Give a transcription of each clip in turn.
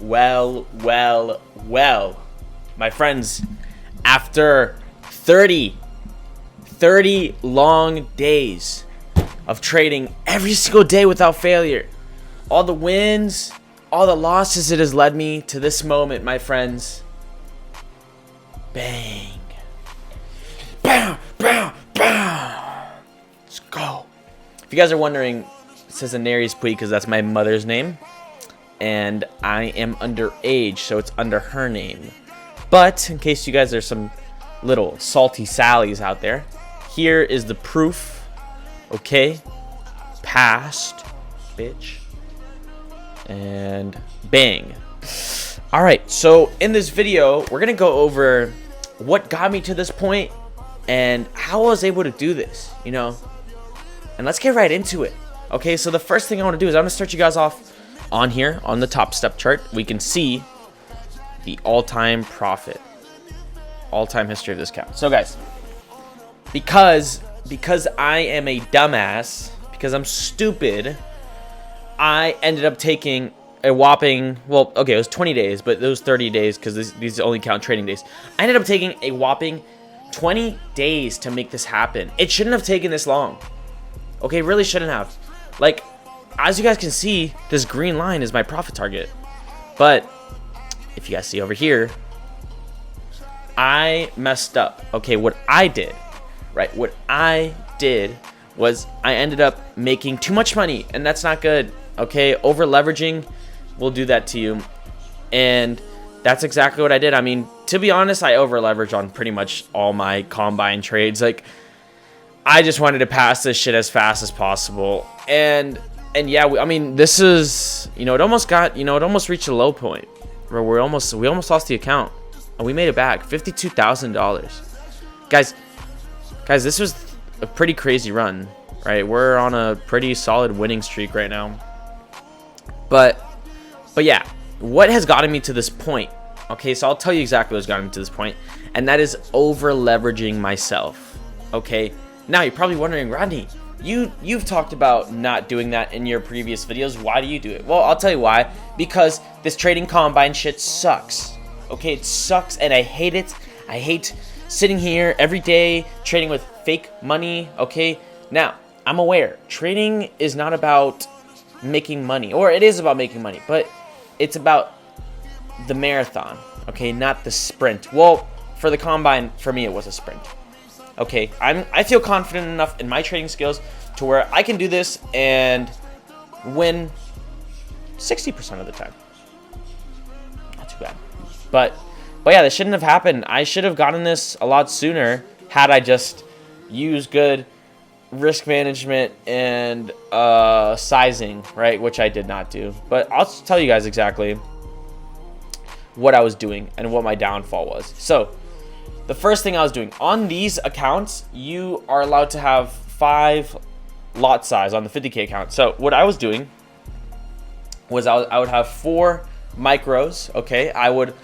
My friends, after 30 long days of trading every single day without failure, all the wins, all the losses, it has led me to this moment, my friends. Bang. Bam, bam, bam. Let's go. If you guys are wondering, it says Anari's Pui because that's my mother's name. And I am underage, so it's under her name. But in case you guys are some little salty Sallys out there, here is the proof. Okay. Passed, bitch. And bang. Alright, so in this video, we're going to go over what got me to this point and how I was able to do this, you know. And let's get right into it. Okay, so the first thing I want to do is I'm going to start you guys off on here on the top step chart. We can see the all-time profit, all-time history of this account. So guys, because I am a dumbass, because I'm stupid, I ended up taking a whopping, well, okay, it was 20 days, but those 30 days because these only count trading days. I ended up taking a whopping 20 days to make this happen. It shouldn't have taken this long. Okay, really shouldn't have. Like, as you guys can see, this green line is my profit target. But if you guys see over here, I messed up. Okay, what I did, right? What I did was I ended up making too much money, and that's not good. Okay, over leveraging will do that to you, and that's exactly what I did. I mean, to be honest, I over leveraged on pretty much all my combine trades. Like, I just wanted to pass this shit as fast as possible, and yeah, I mean, this is, you know, it almost reached a low point where we almost lost the account, and we made it back, $52,000. Guys, this was a pretty crazy run, right? We're on a pretty solid winning streak right now. But yeah, what has gotten me to this point? Okay, so I'll tell you exactly what's gotten me to this point, and that is over leveraging myself. Okay, now you're probably wondering, Rodney, you've talked about not doing that in your previous videos. Why do you do it? Well, I'll tell you why. Because this trading combine shit sucks. Okay, it sucks, and I hate it. I hate sitting here every day trading with fake money. Okay, now I'm aware trading is not about making money, or it is about making money, but it's about the marathon, okay, not the sprint. Well, for the combine, for me, it was a sprint. Okay, I feel confident enough in my trading skills to where I can do this and win 60% of the time. Not too bad. But yeah, this shouldn't have happened. I should have gotten this a lot sooner had I just used good risk management and sizing, right? Which I did not do. But I'll tell you guys exactly what I was doing and what my downfall was. So the first thing I was doing on these accounts, you are allowed to have 5 lot size on the 50K account. So what I was doing was I would have 4 micros. Okay, I would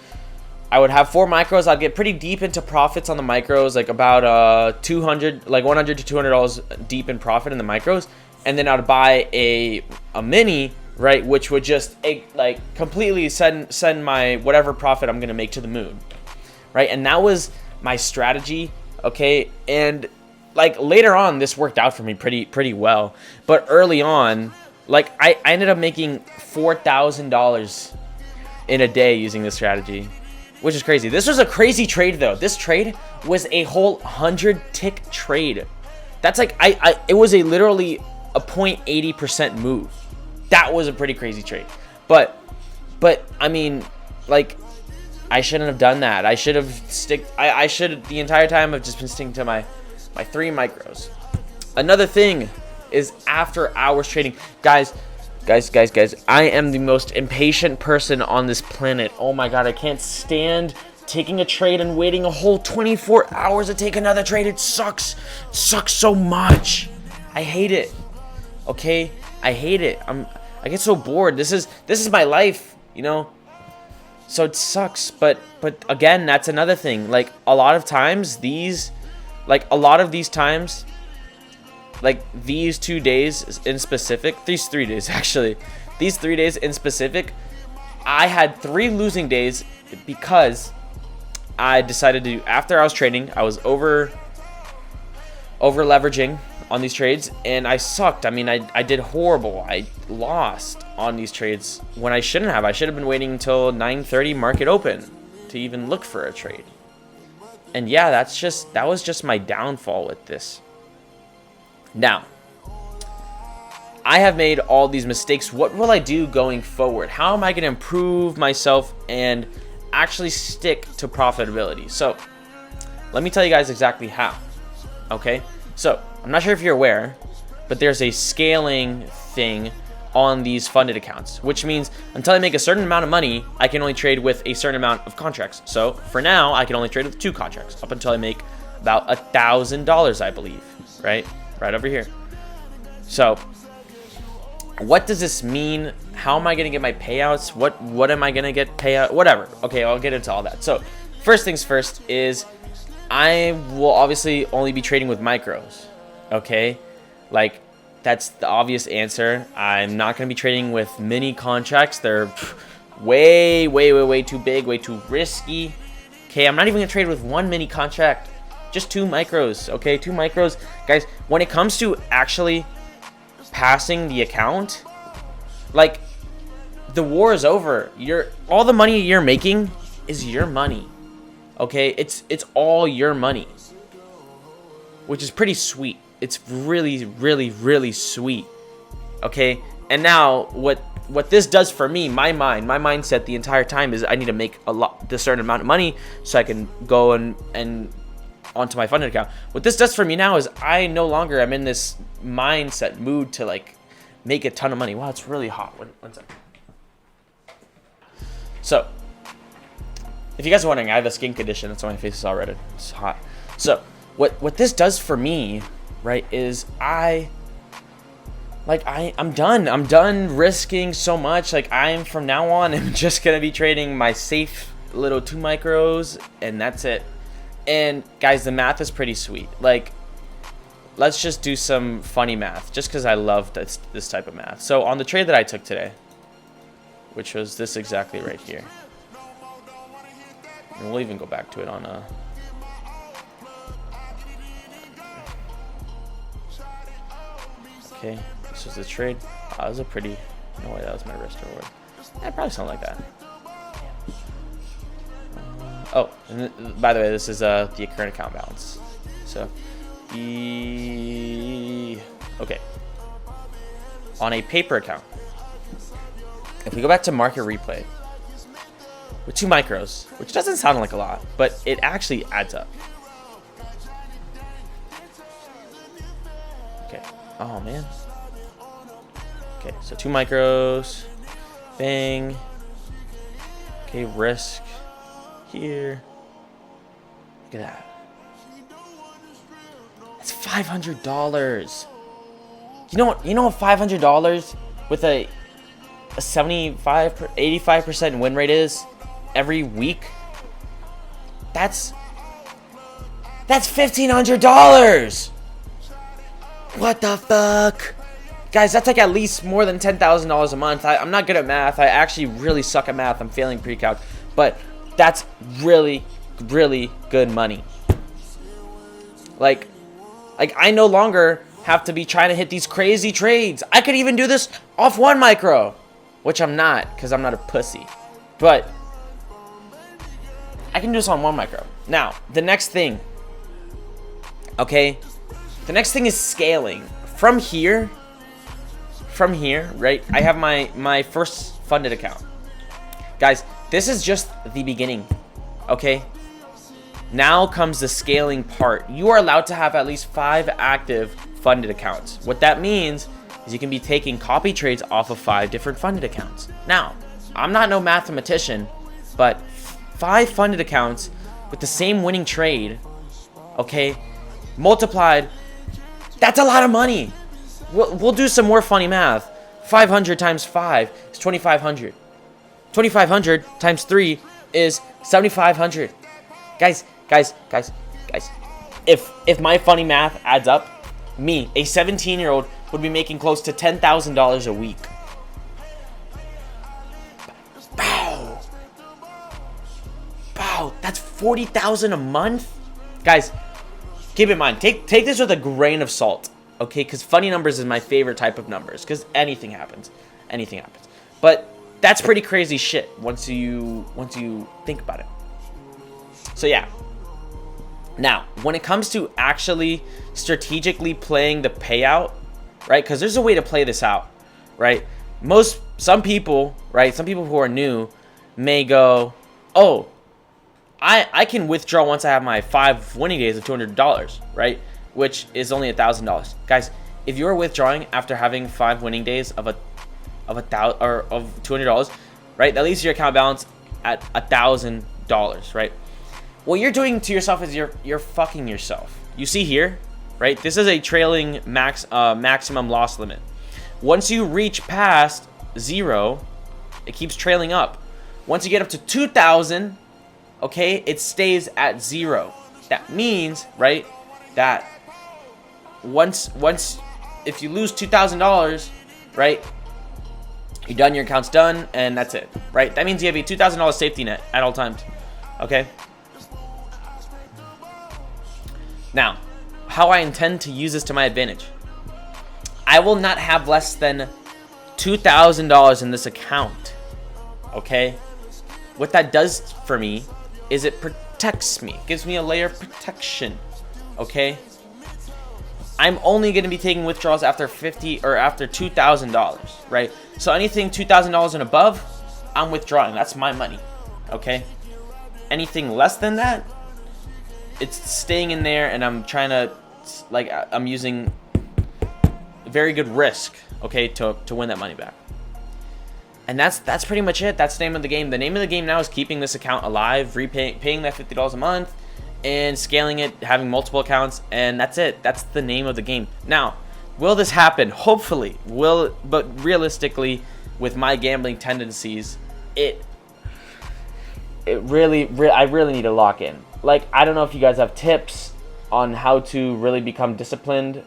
have 4 micros. I'd get pretty deep into profits on the micros, like about $100 to $200 deep in profit in the micros, and then I'd buy a mini, right, which would just like completely send my whatever profit I'm gonna make to the moon, right? And that was my strategy. Okay, and like later on, this worked out for me pretty well, but early on, like I ended up making $4,000 in a day using this strategy, which is crazy. This was a crazy trade though. This trade was a whole 100 tick trade. That's like it was literally a 0.80% move. That was a pretty crazy trade. But I mean, like, I shouldn't have done that. I should have I should the entire time have just been sticking to my 3 micros. Another thing is after hours trading. Guys, I am the most impatient person on this planet. Oh my god, I can't stand taking a trade and waiting a whole 24 hours to take another trade. It sucks. It sucks so much. I hate it. Okay? I hate it. I get so bored. This is my life, you know? So it sucks, but again, that's another thing. Like a lot of these 2 days in specific, these 3 days actually, these 3 days in specific, I had 3 losing days because I decided to, after I was trading, I was over leveraging on these trades, and I sucked. I mean, I did horrible. I lost on these trades when I shouldn't have. I should have been waiting until 9:30 market open to even look for a trade. And yeah, that was just my downfall with this. Now, I have made all these mistakes. What will I do going forward? How am I going to improve myself and actually stick to profitability? So let me tell you guys exactly how. Okay, so I'm not sure if you're aware, but there's a scaling thing on these funded accounts, which means until I make a certain amount of money, I can only trade with a certain amount of contracts. So for now, I can only trade with 2 contracts up until I make about $1,000, I believe, right over here. So what does this mean? How am I going to get my payouts? What am I going to get payout? Whatever. Okay, I'll get into all that. So first things first is I will obviously only be trading with micros. Okay, like that's the obvious answer. I'm not going to be trading with mini contracts. They're way too big, way too risky. Okay, I'm not even going to trade with 1 mini contract. Just 2 micros. Okay, 2 micros. Guys, when it comes to actually passing the account, like, the war is over. All the money you're making is your money. Okay, it's all your money, which is pretty sweet. It's really sweet. Okay, and now what this does for me, my mindset the entire time is I need to make a certain amount of money so I can go and onto my funded account. What this does for me now is I no longer am in this mindset mood to like make a ton of money. Wow, it's really hot. One second. So if you guys are wondering, I have a skin condition. That's why my face is all red. It's hot. So what this does for me, right, is I'm done. I'm done risking so much. Like, from now on, I'm just gonna be trading my safe little 2 micros, and that's it. And guys, the math is pretty sweet. Like, let's just do some funny math, just because I love this type of math. So on the trade that I took today, which was this exactly right here, and we'll even go back to it on a. Okay, this was the trade. That was a pretty. No way, that was my wrist reward. Yeah, probably something like that. Oh, and by the way, this is the current account balance. So, okay. On a paper account, if we go back to market replay with 2 micros, which doesn't sound like a lot, but it actually adds up. Okay. Oh man. Okay, so 2 micros. Bang. Okay, risk. Here. Look at that. That's $500. You know what $500 with a 85% win rate is every week? That's $1,500. What the fuck? Guys, that's like at least more than $10,000 a month. I'm not good at math. I actually really suck at math. I'm failing pre-calc. But that's really good money. Like I no longer have to be trying to hit these crazy trades. I could even do this off 1 micro, which I'm not, because I'm not a pussy. But I can do this on 1 micro. Now, the next thing, okay? The next thing is scaling. From here, right? I have my first funded account. Guys, this is just the beginning, okay? Now comes the scaling part. You are allowed to have at least 5 active funded accounts. What that means is you can be taking copy trades off of 5 different funded accounts. Now, I'm not no mathematician, but 5 funded accounts with the same winning trade, okay, multiplied, that's a lot of money. We'll do some more funny math. 500 times 5 is 2,500. 2,500 times 3 is 7,500. Guys. If my funny math adds up, me, a 17-year-old, would be making close to $10,000 a week. Bow. 40,000 a month? Guys, keep in mind, take this with a grain of salt, okay? Because funny numbers is my favorite type of numbers, because anything happens. Anything happens. But that's pretty crazy shit once you think about it. So yeah. Now, when it comes to actually strategically playing the payout, right? Because there's a way to play this out, right? Some people, right? Some people who are new may go, oh, I can withdraw once I have my 5 winning days of $200, right? Which is only $1,000. Guys, if you're withdrawing after having 5 winning days of $200, right? That leaves your account balance at $1,000, right? What you're doing to yourself is you're fucking yourself. You see here, right? This is a trailing maximum loss limit. Once you reach past 0, it keeps trailing up. Once you get up to 2,000, okay, it stays at 0. That means, right, that once if you lose $2,000, right, you're done, your account's done, and that's it, right? That means you have a $2,000 safety net at all times, okay? Now, how I intend to use this to my advantage. I will not have less than $2,000 in this account, okay? What that does for me is it protects me, gives me a layer of protection, okay? I'm only going to be taking withdrawals after $2,000, right? So anything $2,000 and above, I'm withdrawing. That's my money, okay? Anything less than that, it's staying in there, and I'm trying to, like, I'm using very good risk, okay, to win that money back. And that's pretty much it. That's the name of the game. The name of the game now is keeping this account alive, paying that $50 a month, and scaling it, having multiple accounts, and that's it. That's the name of the game. Now, will this happen? Hopefully. But realistically, with my gambling tendencies, I really need to lock in. Like, I don't know if you guys have tips on how to really become disciplined,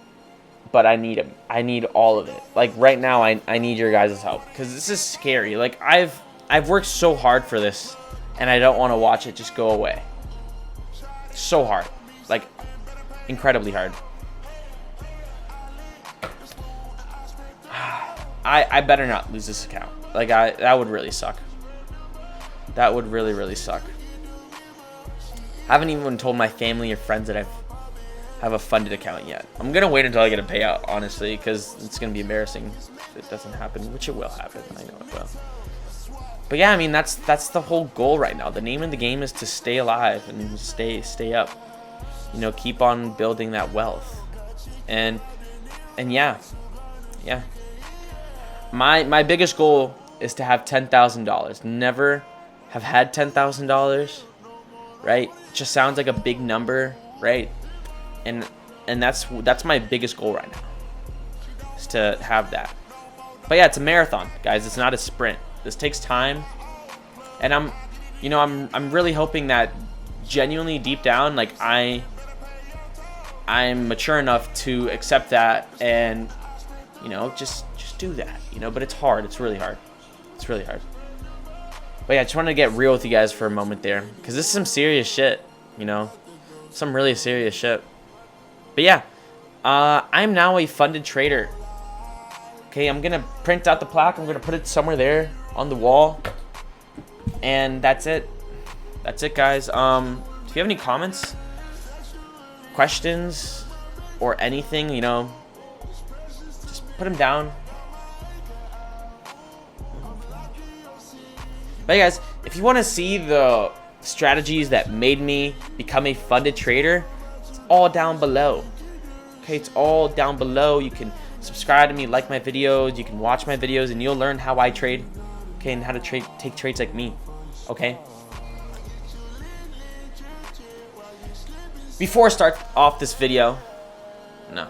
but I need them. I need all of it. Like, right now, I need your guys' help, because this is scary. Like, I've worked so hard for this, and I don't want to watch it just go away. So hard. Like, incredibly hard. I better not lose this account. Like, that would really suck. That would really, really suck. I haven't even told my family or friends that I have a funded account yet. I'm gonna wait until I get a payout, honestly, because it's gonna be embarrassing if it doesn't happen, which it will happen. I know it will. But yeah, I mean, that's the whole goal right now. The name of the game is to stay alive and stay up. You know, keep on building that wealth. And yeah. My biggest goal is to have $10,000. Never have had $10,000, right? It just sounds like a big number, right? And that's my biggest goal right now, is to have that. But yeah, it's a marathon, guys. It's not a sprint. This takes time, and I'm really hoping that genuinely deep down, like, I'm mature enough to accept that and, you know, just do that, you know. But it's hard. It's really hard. It's really hard. But yeah, I just wanted to get real with you guys for a moment there, because this is some serious shit, you know, some really serious shit. But yeah, I'm now a funded trader. Okay, I'm gonna print out the plaque. I'm gonna put it somewhere there on the wall, and that's it. That's it, guys. If you have any comments, questions, or anything, you know, just put them down. But yeah, guys, if you want to see the strategies that made me become a funded trader, it's all down below. Okay, it's all down below. You can subscribe to me, like my videos, you can watch my videos, and you'll learn how I trade, okay, and how to take trades like me, okay? Before I start off this video, no.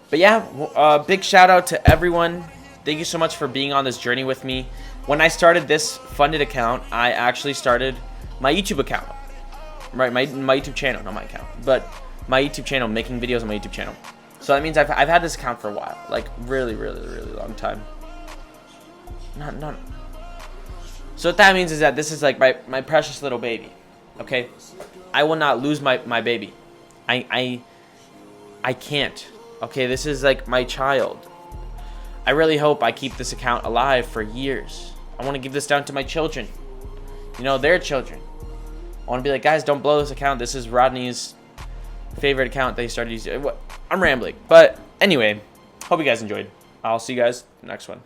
But yeah, big shout out to everyone. Thank you so much for being on this journey with me. When I started this funded account, I actually started my YouTube account, right? My YouTube channel, not my account, but my YouTube channel, making videos on my YouTube channel. So that means I've had this account for a while, like really long time. Not So what that means is that this is like my precious little baby. Okay? I will not lose my baby. I can't. Okay, this is like my child. I really hope I keep this account alive for years. I want to give this down to my children. You know, their children. I want to be like, guys, don't blow this account. This is Rodney's favorite account that he started using. I'm rambling. But anyway, hope you guys enjoyed. I'll see you guys next one.